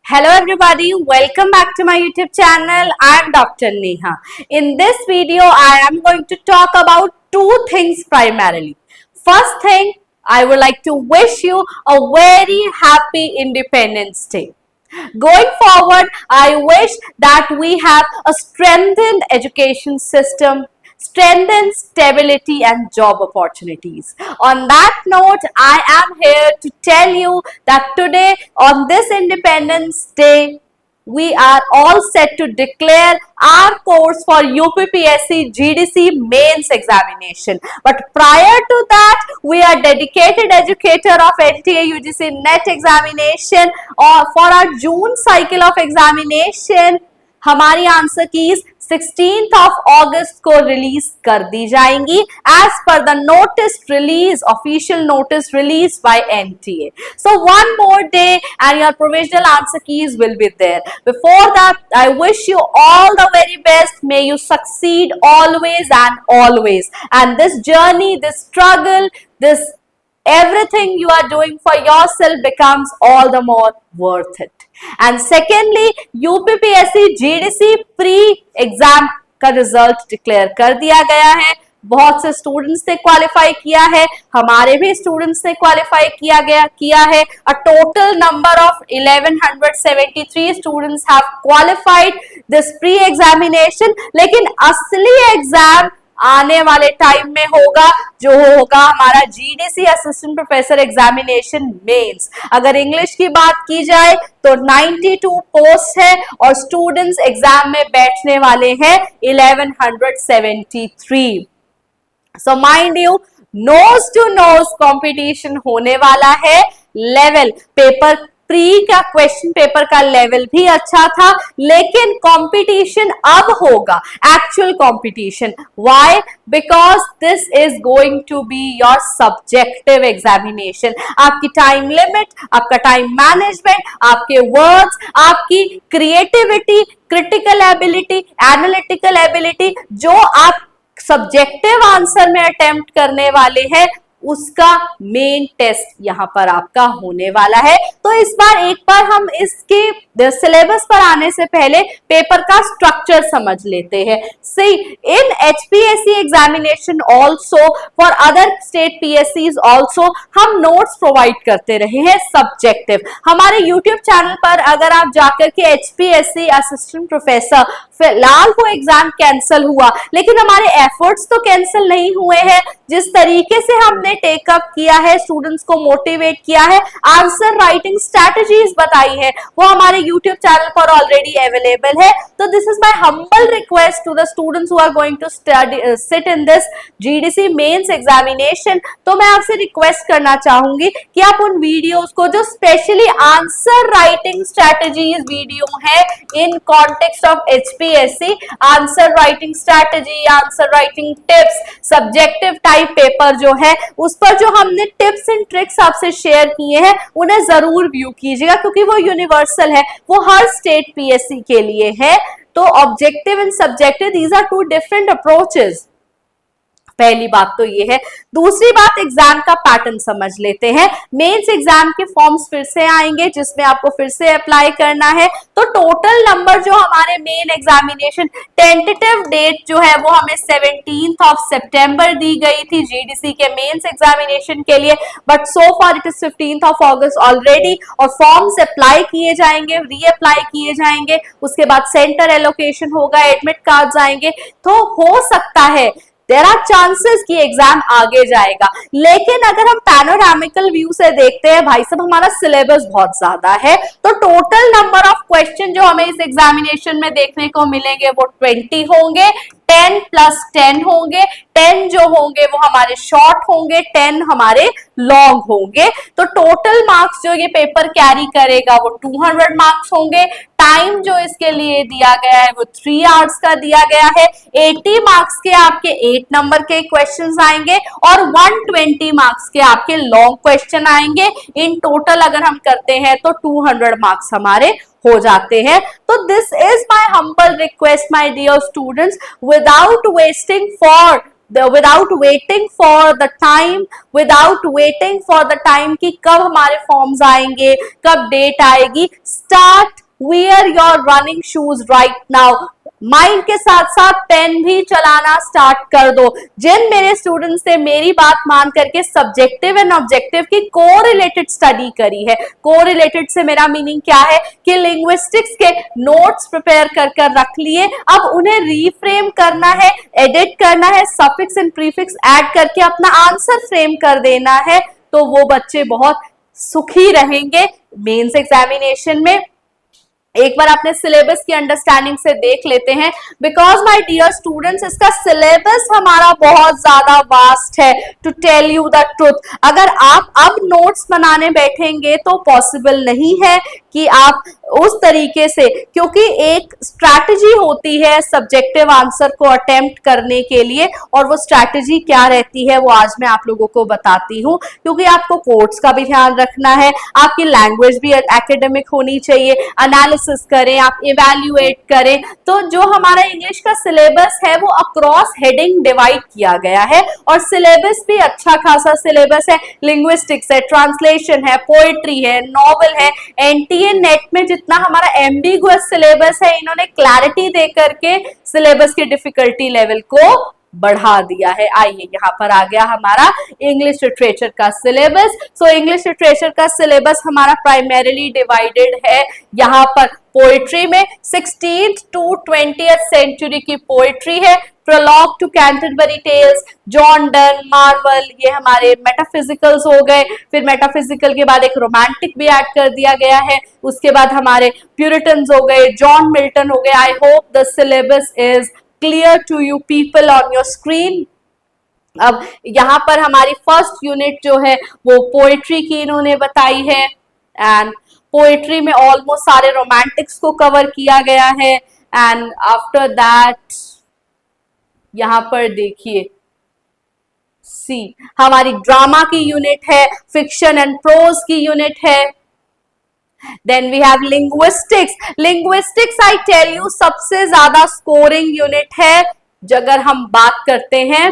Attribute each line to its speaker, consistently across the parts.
Speaker 1: Hello everybody, welcome back to my YouTube channel. I am Dr. Neha. In this video, I am going to talk about two things primarily. First thing, I would like to wish you a very happy Independence Day. Going forward, I wish that we have a strengthened education system, strengthened stability and job opportunities. On that note, I am here to tell you that today on this Independence Day, we are all set to declare our course for UPPSC GDC mains examination. But prior to that, we are dedicated educator of NTA UGC NET examination for our June cycle of examination. हमारी answer keys 16th of August को release कर दी जाएंगी as per the notice release, official notice released by NTA. So one more day and your provisional answer keys will be there. Before that, I wish you all the very best. May you succeed always and always. And this journey, this struggle, this everything you are doing for yourself becomes all the more worth it. And secondly, UPPSC GDC pre exam का result declare कर दिया गया है. बहुत से students ने qualify किया है, हमारे भी स्टूडेंट्स ने क्वालिफाई किया है. A total number of 1173 students have qualified this pre examination. लेकिन असली एग्जाम आने वाले टाइम में होगा, जो होगा हमारा GDC assistant professor examination mains. अगर इंग्लिश की बात की जाए तो 92 पोस्ट है और स्टूडेंट्स एग्जाम में बैठने वाले हैं 1173. So mind you, nose to nose competition होने वाला है. लेवल पेपर प्री का क्वेश्चन पेपर का लेवल भी अच्छा था, लेकिन कंपटीशन अब होगा actual competition. Why? Because this is going to be your subjective examination. आपकी टाइम लिमिट, आपका टाइम मैनेजमेंट, आपके वर्ड्स, आपकी creativity, critical ability, analytical ability, जो आप सब्जेक्टिव आंसर में अटेम्प्ट करने वाले हैं, उसका मेन टेस्ट यहां पर आपका होने वाला है. तो इस बार एक बार हम इसके सिलेबस पर आने से पहले पेपर का स्ट्रक्चर समझ लेते हैं. सी, इन HPSC examination also, for other state PSCs also, हम नोट्स प्रोवाइड करते रहे हैं सब्जेक्टिव. हमारे यूट्यूब चैनल पर अगर आप जाकर के HPSC असिस्टेंट प्रोफेसर, फिलहाल वो एग्जाम कैंसिल हुआ, लेकिन हमारे एफर्ट्स तो कैंसिल नहीं हुए हैं. जिस तरीके से हमने टेकअप किया है, स्टूडेंट्स को मोटिवेट किया है, आंसर राइटिंग स्ट्रैटेजीज बताई है, वो हमारे यूट्यूब चैनल पर ऑलरेडी अवेलेबल है. तो this is my humble request to the students who are going to sit in this GDC mains examination. तो मैं आपसे रिक्वेस्ट करना चाहूंगी कि आप उन वीडियोस को, जो specially answer writing strategies video है इन context of HPSC, answer writing strategy, answer writing tips, subjective type paper जो है, उस पर जो हमने टिप्स एंड ट्रिक्स आपसे शेयर किए हैं, उन्हें जरूर व्यू कीजिएगा, क्योंकि वो यूनिवर्सल है, वो हर स्टेट PSC के लिए है. तो objective and subjective, these are two different approaches. पहली बात तो ये है. दूसरी बात, एग्जाम का पैटर्न समझ लेते हैं. मेंस एग्जाम के फॉर्म्स फिर से आएंगे, जिसमें आपको फिर से अप्लाई करना है. तो टोटल नंबर जो हमारे मेन एग्जामिनेशन, टेंटेटिव डेट जो है वो हमें 17th of September दी गई थी जीडीसी के मेंस एग्जामिनेशन के लिए, but so far it is 15th of August already. और फॉर्म्स अप्लाई किए जाएंगे, रीअप्लाई किए जाएंगे, उसके बाद सेंटर एलोकेशन होगा, एडमिट कार्ड आएंगे. तो हो सकता है, देयर आर चांसेस कि एग्जाम आगे जाएगा. लेकिन अगर हम पैनोरामिकल व्यू से देखते हैं, भाई साहब हमारा सिलेबस बहुत ज्यादा है, तो टोटल नंबर ऑफ क्वेश्चन जो हमें इस एग्जामिनेशन में देखने को मिलेंगे वो 20 होंगे. 10 + 10 होंगे. 10 जो होंगे वो हमारे शॉर्ट होंगे, 10 हमारे लॉन्ग होंगे. तो टोटल मार्क्स जो ये पेपर कैरी करेगा वो 200 मार्क्स होंगे. टाइम जो इसके लिए दिया गया है वो 3 आवर्स का दिया गया है. 80 मार्क्स के आपके 8 नंबर के क्वेश्चंस आएंगे और 120 मार्क्स के आपके लॉन्ग क्वेश्चन आएंगे. इन टोटल अगर हम करते हैं तो 200 मार्क्स हमारे हो जाते हैं. तो this is my humble request my dear students, without wasting for without waiting for the time, कि कब हमारे फॉर्म्स आएंगे, कब डेट आएगी, start wear your running shoes right now। Mind के साथ साथ पेन भी चलाना स्टार्ट कर दो। जिन मेरे स्टूडेंट्स ने मेरी बात मान करके सब्जेक्टिव एंड ऑब्जेक्टिव की कोरिलेटेड स्टडी करी है, कोरिलेटेड से मेरा मीनिंग क्या है कि लिंग्विस्टिक्स के नोट्स प्रिपेयर कर कर रख लिए, अब उन्हें रीफ्रेम करना है, एडिट करना है, सफिक्स एंड प्रीफिक्स ऐड करके अपना आंसर फ्रेम कर देना है, तो वो बच्चे बहुत सुखी रहेंगे मेंस एग्जामिनेशन में। एक बार अपने सिलेबस की अंडरस्टैंडिंग से देख लेते हैं, बिकॉज माय डियर स्टूडेंट्स इसका सिलेबस हमारा बहुत ज्यादा वास्ट है। To tell you the truth, अगर आप अब नोट्स बनाने बैठेंगे तो पॉसिबल नहीं है कि आप उस तरीके से, क्योंकि एक स्ट्रैटेजी होती है सब्जेक्टिव आंसर को अटेम्प्ट करने के लिए, और वो स्ट्रैटेजी क्या रहती है वो आज मैं आप लोगों को बताती हूँ। क्योंकि आपको कोर्स का भी ध्यान रखना है, आपकी लैंग्वेज भी एकेडमिक होनी चाहिए, एनालिसिस करें, आप इवैल्यूएट करें। तो जो हमारा इंग्लिश का सिलेबस है वो अक्रॉस हेडिंग डिवाइड किया गया है, और सिलेबस भी अच्छा खासा सिलेबस है। लिंग्विस्टिक्स है, ट्रांसलेशन है, पोएट्री है, नॉवल है। एनटीए नेट में जितना हमारा एम्बिगुअस सिलेबस है, इन्होंने क्लैरिटी दे करके सिलेबस की डिफिकल्टी लेवल को बढ़ा दिया है। आइए यहाँ पर आ गया हमारा इंग्लिश लिटरेचर का सिलेबस। सो इंग्लिश लिटरेचर का सिलेबस हमारा प्राइमरीली डिवाइडेड है यहाँ पर पोएट्री में 16th to 20th सेंचुरी की पोएट्री है। Prologue to Canterbury Tales, John Donne, Marvell, ये हमारे मेटाफिजिकल्स हो गए। फिर मेटाफिजिकल के बाद एक रोमांटिक भी ऐड कर दिया गया है। उसके बाद हमारे प्यूरिटन्स हो गए, जॉन मिल्टन हो गए। I hope the syllabus is clear to you people on your screen. अब यहाँ पर हमारी फर्स्ट यूनिट जो है वो पोएट्री की इन्होंने बताई है, एंड पोएट्री में ऑलमोस्ट सारे रोमांटिक्स को कवर किया गया है। एंड आफ्टर दैट यहाँ पर देखिए सी हमारी ड्रामा की यूनिट है, फिक्शन एंड प्रोज की यूनिट है। Then we have linguistics. Linguistics I tell you सबसे ज्यादा स्कोरिंग यूनिट है अगर हम बात करते हैं।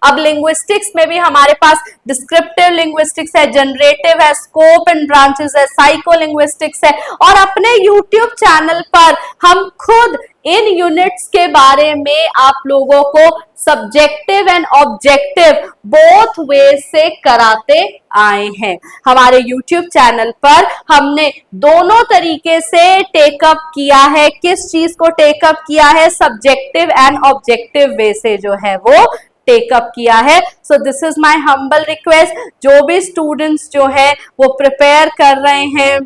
Speaker 1: अब लिंग्विस्टिक्स में भी हमारे पास डिस्क्रिप्टिव लिंग्विस्टिक्स है, जनरेटिव है, स्कोप एंड ब्रांचेस है, साइको लिंग्विस्टिक्स है, और अपने यूट्यूब चैनल पर हम खुद इन यूनिट्स के बारे में आप लोगों को subjective and objective both way से कराते आए हैं। हमारे यूट्यूब चैनल पर हमने दोनों तरीके से टेकअप किया है। किस चीज को टेकअप किया है? सब्जेक्टिव एंड ऑब्जेक्टिव वे से जो है वो टेकअप किया है। So this is my humble request, जो भी स्टूडेंट्स जो है वो प्रिपेयर कर रहे हैं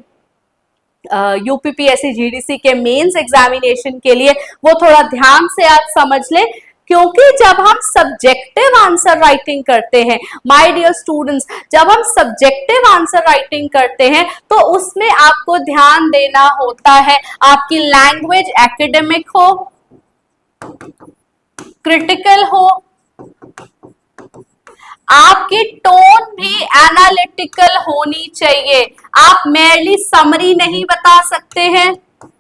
Speaker 1: यूपीपीएससी जीडीसी के मेंस एग्जामिनेशन के लिए, वो थोड़ा ध्यान से आज समझ ले, क्योंकि जब हम सब्जेक्टिव आंसर राइटिंग करते हैं माय डियर स्टूडेंट्स, जब हम सब्जेक्टिव आंसर राइटिंग करते हैं तो उसमें आपको ध्यान देना होता है आपकी लैंग्वेज एकेडमिक हो, क्रिटिकल हो, आपकी टोन भी एनालिटिकल होनी चाहिए। आप मेरली समरी नहीं बता सकते हैं,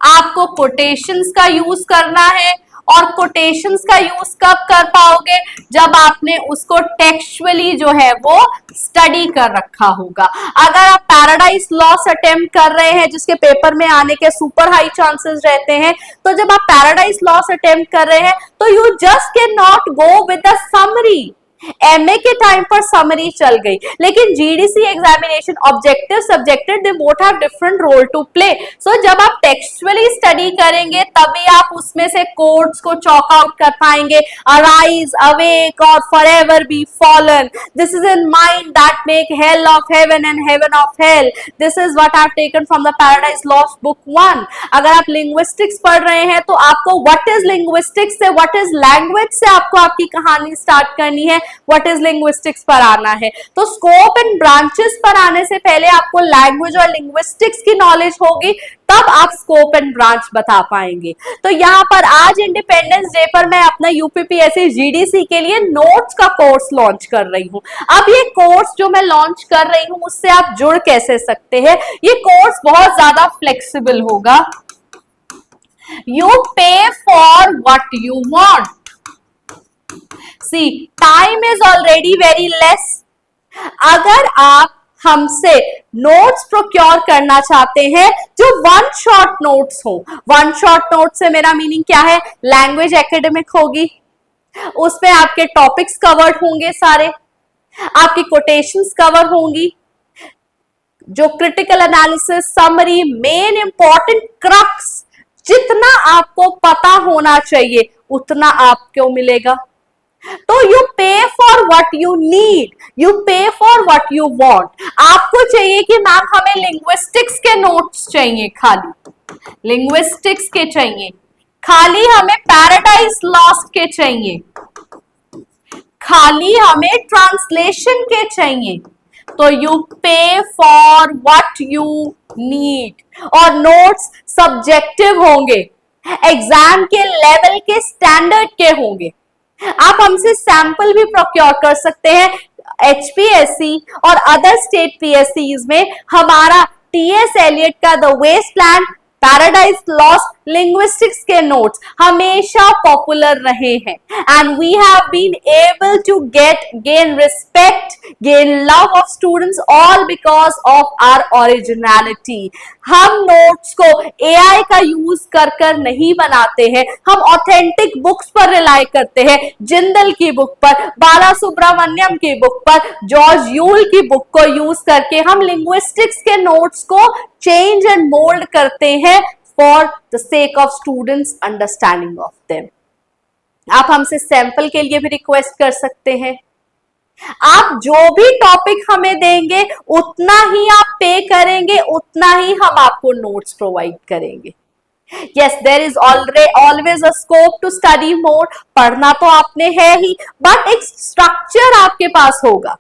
Speaker 1: आपको कोटेशंस का यूज करना है। और कोटेशंस का यूज कब कर पाओगे? जब आपने उसको टेक्सचुअली जो है वो स्टडी कर रखा होगा। अगर आप पैराडाइज लॉस अटेम्प्ट कर रहे हैं जिसके पेपर में आने के सुपर हाई चांसेस रहते हैं, तो जब आप पैराडाइज लॉस अटेम्प्ट कर रहे हैं तो you just can not go with the summary. MA के टाइम पर समरी चल गई, लेकिन GDC examination objective subjective they both have different role to play. So जब आप टेक्सचुअली स्टडी करेंगे तभी आप उसमें से कोड्स को चॉक आउट कर पाएंगे। अराइज, अवेक और forever be fallen, this is in mind that make hell of heaven and heaven of hell, this is what I have taken from the Paradise Lost book 1। अगर आप linguistics पढ़ रहे हैं तो आपको व्हाट इज लिंग्विस्टिक्स से, what is language से आपको आपकी कहानी स्टार्ट करनी है, व्हाट इज लिंग्विस्टिक्स पर आना है। तो स्कोप एंड ब्रांचेस पर आने से पहले आपको लैंग्वेज और लिंग्विस्टिक्स की नॉलेज होगी, तब आप स्कोप एंड ब्रांच बता पाएंगे। तो यहाँ पर आज इंडिपेंडेंस डे पर मैं अपना यूपीपीएससी जीडीसी के लिए नोट्स का कोर्स लॉन्च कर रही हूँ। अब ये कोर्स जो मैं लॉन्च कर रही हूँ उससे आप जुड़ कैसे सकते हैं? ये कोर्स बहुत ज्यादा फ्लेक्सिबल होगा। You pay for what you want, see time is already very less. अगर आप हमसे नोट्स प्रोक्योर करना चाहते हैं जो वन शॉट नोट्स हो, वन शॉट नोट से मेरा मीनिंग क्या है, लैंग्वेज एकेडमिक होगी, उसमें आपके टॉपिक्स कवर्ड होंगे सारे, आपकी कोटेशंस कवर होंगी, जो critical analysis, summary, main important crux, जितना आपको पता होना चाहिए उतना आपको मिलेगा। तो you pay for what you need, you pay for what you want. आपको चाहिए कि मैम हमें लिंग्विस्टिक्स के नोट्स चाहिए, खाली लिंग्विस्टिक्स के चाहिए, खाली हमें पैराडाइज लॉस्ट के चाहिए, खाली हमें ट्रांसलेशन के चाहिए, तो you pay for what you need. और नोट्स सब्जेक्टिव होंगे, एग्जाम के लेवल के, स्टैंडर्ड के होंगे। आप हमसे सैंपल भी प्रोक्योर कर सकते हैं। HPSC और अदर स्टेट PSCs में हमारा TS एलियट का the Waste Land, Paradise Lost, linguistics के नोट्स हमेशा पॉपुलर रहे हैं, and we have been able to gain respect, gain love of students, all because of our originality. हम नोट्स को AI का यूज कर नहीं बनाते हैं, हम ऑथेंटिक बुक्स पर रिलाई करते हैं, जिंदल की बुक पर, बाला सुब्रमण्यम की बुक पर, जॉर्ज यूल की बुक को यूज करके हम लिंग्विस्टिक्स के नोट्स को चेंज एंड मोल्ड करते हैं for the sake of students understanding of them. आप हमसे सैंपल के लिए भी रिक्वेस्ट कर सकते हैं। आप जो भी टॉपिक हमें देंगे उतना ही आप पे करेंगे, उतना ही हम आपको नोट्स प्रोवाइड करेंगे। Yes, there is always a scope to study more। पढ़ना तो आपने है ही, बट एक स्ट्रक्चर आपके पास होगा।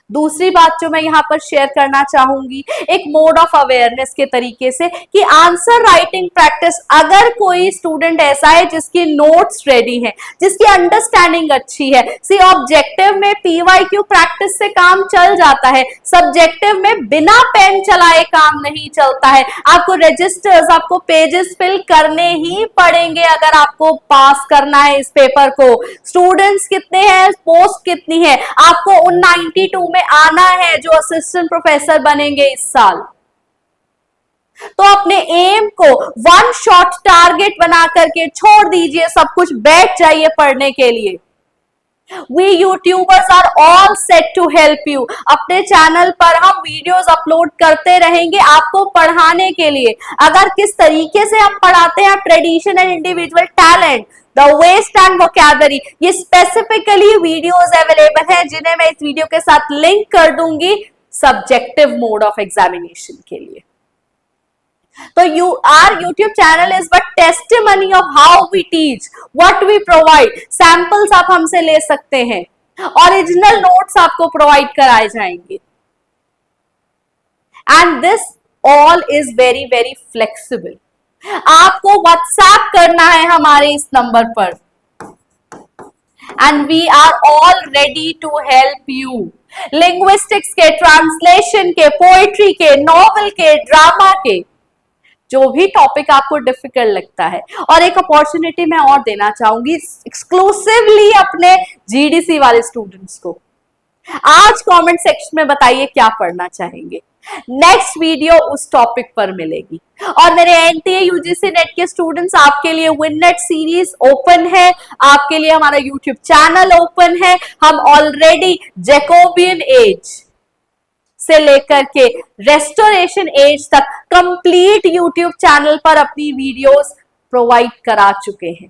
Speaker 1: दूसरी बात जो मैं यहाँ पर शेयर करना चाहूंगी, एक मोड ऑफ अवेयरनेस के तरीके से, कि आंसर राइटिंग प्रैक्टिस, अगर कोई स्टूडेंट ऐसा है जिसकी नोट्स रेडी है, जिसकी अंडरस्टैंडिंग अच्छी है, सी ऑब्जेक्टिव में PYQ प्रैक्टिस से काम चल जाता है, सब्जेक्टिव में बिना पेन चलाए काम नहीं चलता है। आपको रजिस्टर्स, आपको पेजेस फिल करने ही पड़ेंगे अगर आपको पास करना है इस पेपर को। स्टूडेंट्स कितने हैं, पोस्ट कितनी है, आपको उन 92 में आना है जो असिस्टेंट प्रोफेसर बनेंगे इस साल। तो अपने एम को वन शॉट टारगेट बना करके छोड़ दीजिए सब कुछ, बैठ जाइए पढ़ने के लिए। We YouTubers are all set to help you. अपने चैनल पर हम वीडियोस अपलोड करते रहेंगे आपको पढ़ाने के लिए। अगर किस तरीके से हम पढ़ाते हैं, tradition and individual talent, the waste and vocabulary, ये स्पेसिफिकली वीडियोस अवेलेबल हैं जिन्हें मैं इस वीडियो के साथ लिंक कर दूंगी सब्जेक्टिव मोड ऑफ एग्जामिनेशन के लिए। तो our YouTube channel is but testimony of how we teach, what we provide। Samples आप हमसे ले सकते हैं, ओरिजिनल नोट्स आपको प्रोवाइड कराए जाएंगे, and this all is very very flexible. आपको व्हाट्सएप करना है हमारे इस नंबर पर, and we are all ready to help you. Linguistics के, ट्रांसलेशन के, पोएट्री के, नॉवल के, ड्रामा के, जो भी टॉपिक आपको डिफिकल्ट लगता है। और एक अपॉर्चुनिटी मैं और देना चाहूंगी एक्सक्लूसिवली अपने GDC वाले स्टूडेंट्स को। आज कमेंट सेक्शन में बताइए क्या पढ़ना चाहेंगे, नेक्स्ट वीडियो उस टॉपिक पर मिलेगी। और मेरे NTA UGC नेट के स्टूडेंट्स, आपके लिए विननेट सीरीज ओपन है, आपके लिए हमारा यूट्यूब चैनल ओपन है। हम ऑलरेडी जैकोबियन एज से लेकर के रेस्टोरेशन एज तक कंप्लीट यूट्यूब चैनल पर अपनी वीडियोस प्रोवाइड करा चुके हैं,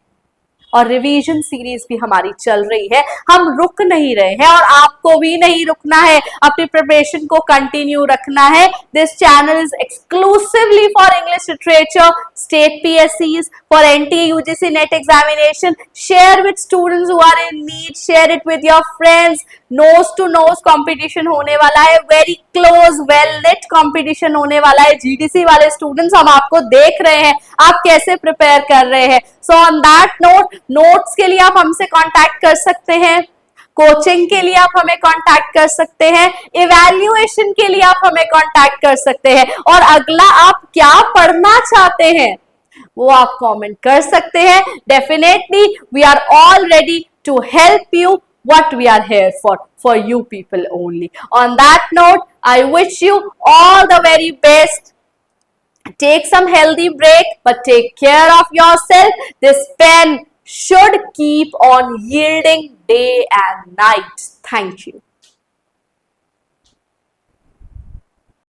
Speaker 1: और रिवीजन सीरीज भी हमारी चल रही है। हम रुक नहीं रहे हैं और आपको भी नहीं रुकना है, अपनी प्रिपरेशन को कंटिन्यू रखना है। This channel is exclusively for English literature, state PSCs, for NTA UGC NET examination. Share with students who are in need, share it with your friends. Nose to nose competition होने वाला है, very close well NET competition होने वाला है। GDC वाले students, हम आपको देख रहे हैं आप कैसे प्रिपेयर कर रहे हैं। So on that note, notes के लिए आप हमसे कांटेक्ट कर सकते हैं, कोचिंग के लिए आप हमें कांटेक्ट कर सकते हैं, इवैल्यूएशन के लिए आप हमें कांटेक्ट कर सकते हैं, और अगला आप क्या पढ़ना चाहते हैं वो आप कमेंट कर सकते हैं। Definitely we are all ready to help you. What we are here for you people only. On that note, I wish you all the very best. Take some healthy break, but take care of yourself. This pen should keep on yielding day and night. Thank you.